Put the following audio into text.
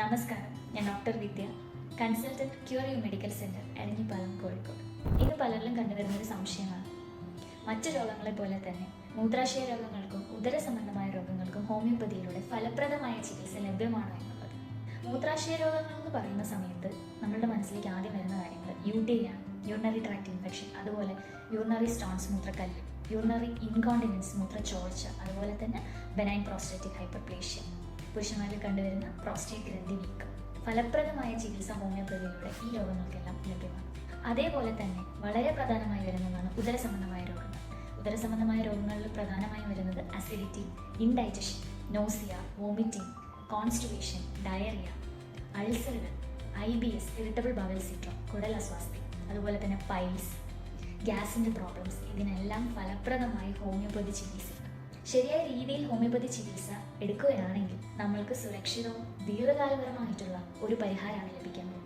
നമസ്കാരം, ഞാൻ doctor Vidya, consultant cure medical centre, Eranhipalam, Kozhikode. ഇന്ന് പലരിലും കണ്ടുവരുന്ന ഒരു സംശയമാണ്, മറ്റു രോഗങ്ങളെ പോലെ തന്നെ മൂത്രാശയ രോഗങ്ങൾക്കും ഉദര സംബന്ധമായ രോഗങ്ങൾക്കും ഹോമിയോപ്പതിയിലൂടെ ഫലപ്രദമായ ചികിത്സ ലഭ്യമാണോ എന്നുള്ളത്. മൂത്രാശയ രോഗങ്ങൾ എന്ന് പറയുന്ന സമയത്ത് നമ്മളുടെ മനസ്സിലേക്ക് ആദ്യം വരുന്ന കാര്യങ്ങൾ UTI ആണ്, യൂറിനറി ട്രാക്ട് ഇൻഫെക്ഷൻ, അതുപോലെ യൂറിനറി സ്റ്റോൺസ് മൂത്രക്കല്ല്, യൂറിനറി ഇൻകോണ്ടിനൻസ് മൂത്രച്ചോർച്ച, അതുപോലെ തന്നെ ബെനൈൻ പ്രോസ്റ്റേറ്റിക് ഹൈപ്പർപ്ലേഷ്യ, പുരുഷന്മാരിൽ കണ്ടുവരുന്ന പ്രോസ്റ്റേറ്റ് ഗ്രന്ഥി വീക്കം. ഫലപ്രദമായ ചികിത്സ ഹോമിയോപ്പതിയിലൂടെ ഈ രോഗങ്ങൾക്കെല്ലാം ലഭ്യമാണ്. അതേപോലെ തന്നെ വളരെ പ്രധാനമായി വരുന്നതാണ് ഉദര സംബന്ധമായ രോഗങ്ങൾ. ഉദര സംബന്ധമായ രോഗങ്ങളിൽ പ്രധാനമായും വരുന്നത് acidity, indigestion, nausea, vomiting, constipation, diarrhoea, അൾസറുകൾ, IBS, ഇറിറ്റബിൾ ബവൽ സിൻഡ്രോം, കുടൽ അസ്വാസ്ഥ്യം, അതുപോലെ തന്നെ പൈൽസ്, ഗ്യാസിൻ്റെ പ്രോബ്ലംസ്. ഇതിനെല്ലാം ഫലപ്രദമായി ഹോമിയോപ്പതി ചികിത്സ, ശരിയായ രീതിയിൽ ഹോമിയോപ്പതി ചികിത്സ എടുക്കുകയാണെങ്കിൽ നമ്മൾക്ക് സുരക്ഷിതവും ദീർഘകാലപരമായിട്ടുള്ള ഒരു പരിഹാരമാണ് ലഭിക്കുന്നത്.